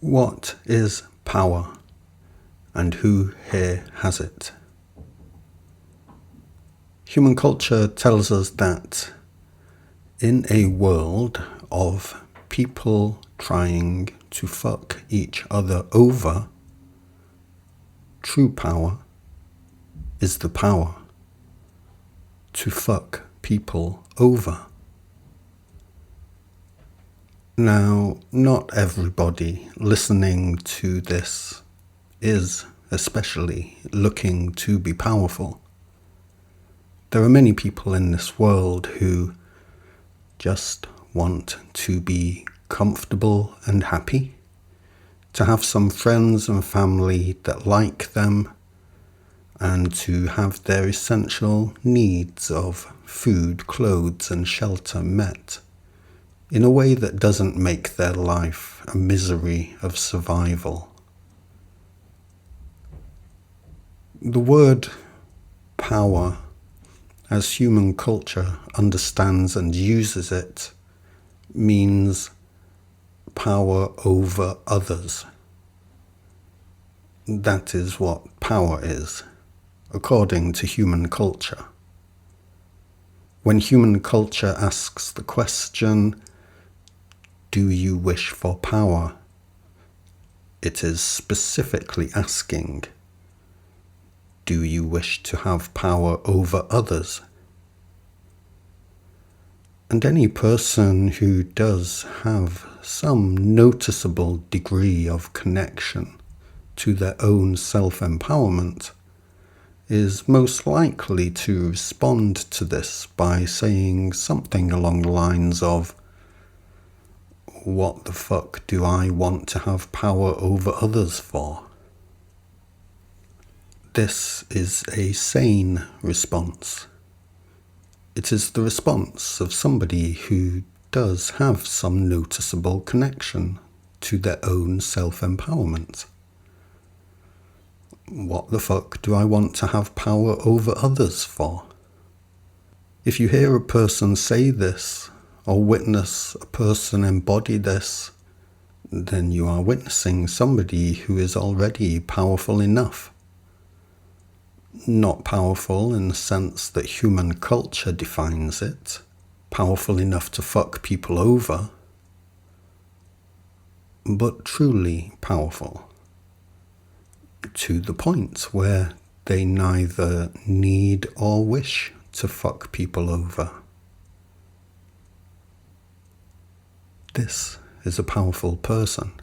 What is power, and who here has it? Human culture tells us that in a world of people trying to fuck each other over, true power is the power to fuck people over. Now, not everybody listening to this is especially looking to be powerful. There are many people in this world who just want to be comfortable and happy, to have some friends and family that like them, and to have their essential needs of food, clothes, and shelter met in a way that doesn't make their life a misery of survival. The word power, as human culture understands and uses it, means power over others. That is what power is, according to human culture. When human culture asks the question, do you wish for power? It is specifically asking, do you wish to have power over others? And any person who does have some noticeable degree of connection to their own self-empowerment is most likely to respond to this by saying something along the lines of, what the fuck do I want to have power over others for? This is a sane response. It is the response of somebody who does have some noticeable connection to their own self-empowerment. What the fuck do I want to have power over others for? If you hear a person say this, or witness a person embody this, then you are witnessing somebody who is already powerful enough. Not powerful in the sense that human culture defines it, powerful enough to fuck people over, but truly powerful, to the point where they neither need or wish to fuck people over. This is a powerful person,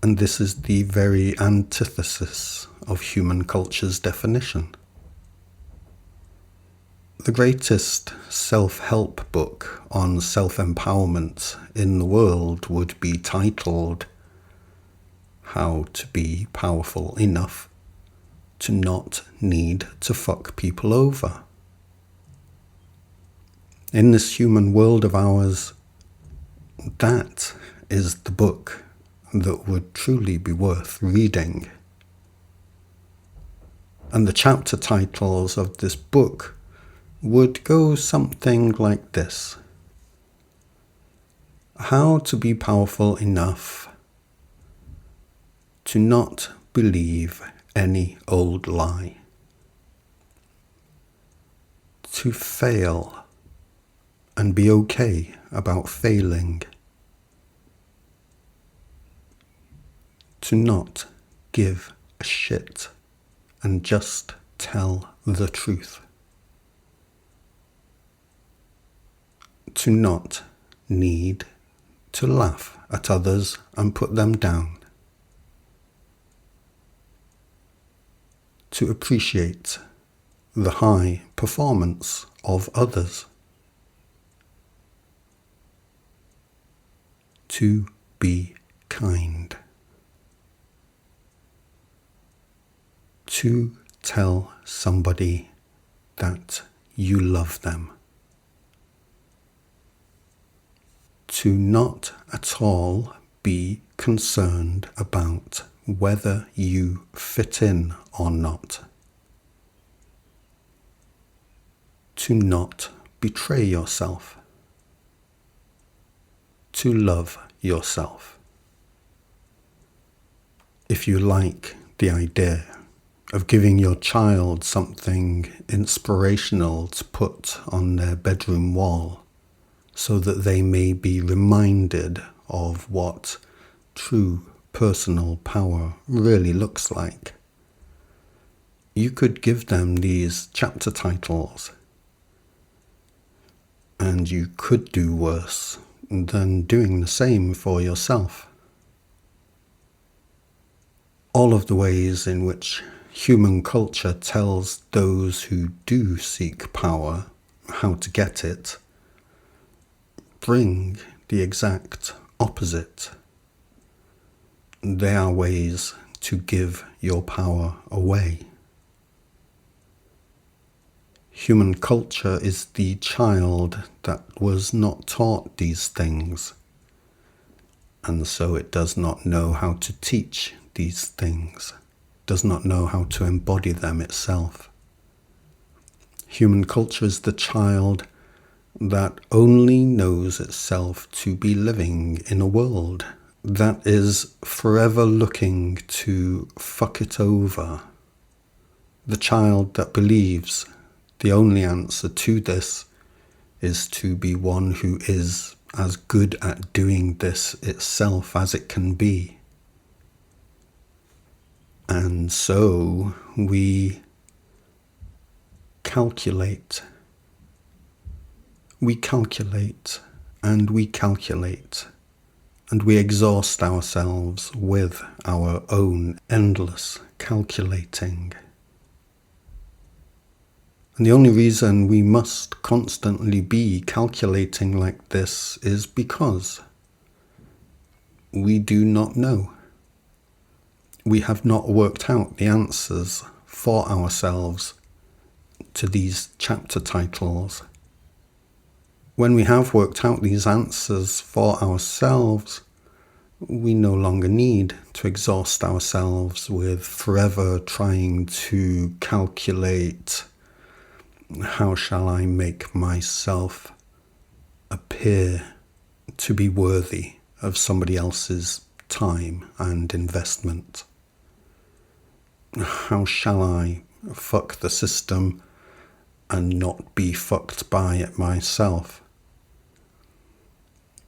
and this is the very antithesis of human culture's definition. The greatest self-help book on self-empowerment in the world would be titled How to Be Powerful Enough to Not Need to Fuck People Over. In this human world of ours, that is the book that would truly be worth reading. And the chapter titles of this book would go something like this: How to be powerful enough to not believe any old lie. To fail and be okay about failing. To not give a shit and just tell the truth. To not need to laugh at others and put them down. To appreciate the high performance of others. To be kind. To tell somebody that you love them. To not at all be concerned about whether you fit in or not. To not betray yourself. To love yourself. if you like the idea of giving your child something inspirational to put on their bedroom wall so that they may be reminded of what true personal power really looks like, you could give them these chapter titles, and you could do worse than doing the same for yourself. All of the ways in which human culture tells those who do seek power how to get it bring the exact opposite. They are ways to give your power away. Human culture is the child that was not taught these things, and so it does not know how to teach these things, does not know how to embody them itself. Human culture is the child that only knows itself to be living in a world that is forever looking to fuck it over. The child that believes the only answer to this is to be one who is as good at doing this itself as it can be. And so we calculate and we calculate, and we exhaust ourselves with our own endless calculating. And the only reason we must constantly be calculating like this is because we do not know. We have not worked out the answers for ourselves to these chapter titles. When we have worked out these answers for ourselves, we no longer need to exhaust ourselves with forever trying to calculate, how shall I make myself appear to be worthy of somebody else's time and investment? How shall I fuck the system and not be fucked by it myself?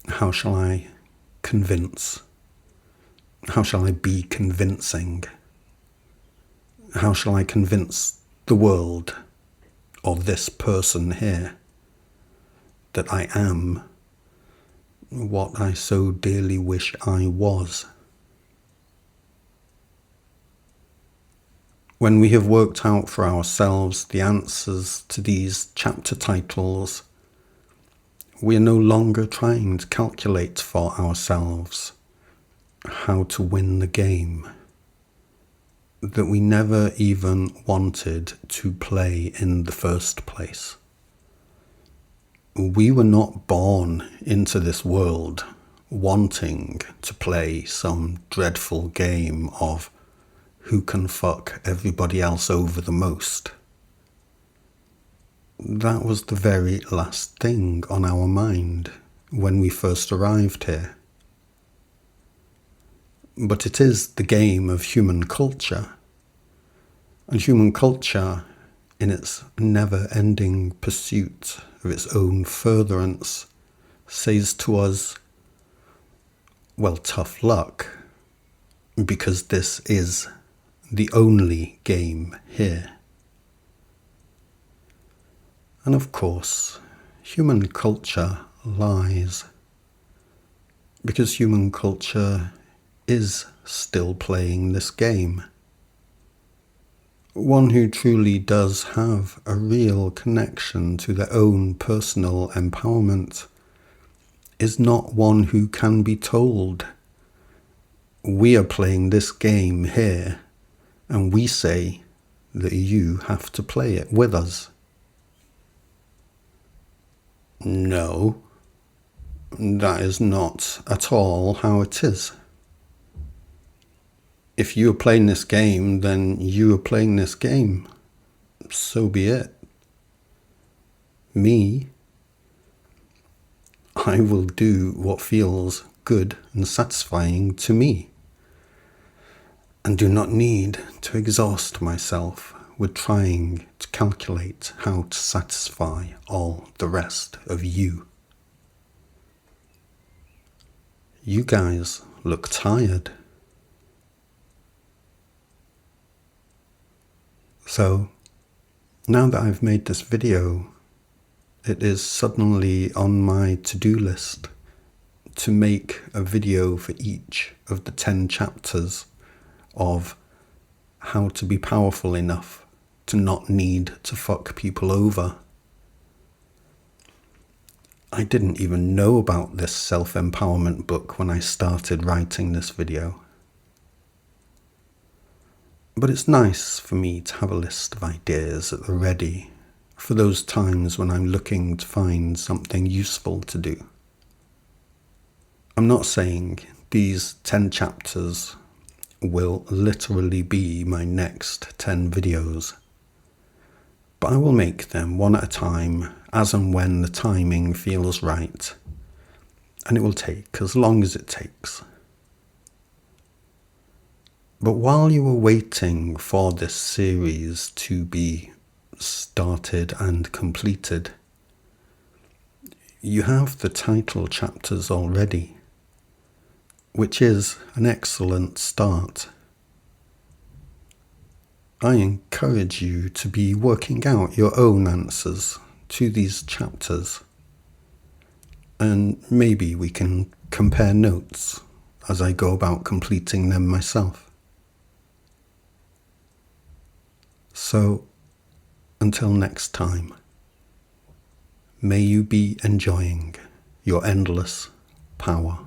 How shall I convince? How shall I be convincing? How shall I convince the world, or this person here, that I am what I so dearly wish I was? When we have worked out for ourselves the answers to these chapter titles, we are no longer trying to calculate for ourselves how to win the game that we never even wanted to play in the first place. We were not born into this world wanting to play some dreadful game of who can fuck everybody else over the most. That was the very last thing on our mind when we first arrived here. But it is the game of human culture. And human culture, in its never-ending pursuit of its own furtherance, says to us, well, tough luck, because this is the only game here. And of course, human culture lies, because human culture is still playing this game. One who truly does have a real connection to their own personal empowerment is not one who can be told, we are playing this game here, and we say that you have to play it with us. No, that is not at all how it is. If you are playing this game, then you are playing this game. So be it. Me, I will do what feels good and satisfying to me. and do not need to exhaust myself with trying to calculate how to satisfy all the rest of you. You guys look tired. So, now that I've made this video, it is suddenly on my to-do list to make a video for each of the 10 chapters of how to be powerful enough to not need to fuck people over. I didn't even know about this self-empowerment book when I started writing this video. But it's nice for me to have a list of ideas at the ready for those times when I'm looking to find something useful to do. I'm not saying these 10 chapters will literally be my next 10 videos, but I will make them one at a time as and when the timing feels right, and it will take as long as it takes. But while you were waiting for this series to be started and completed, you have the title chapters already, which is an excellent start. I encourage you to be working out your own answers to these chapters, and maybe we can compare notes as I go about completing them myself. So, until next time, may you be enjoying your endless power.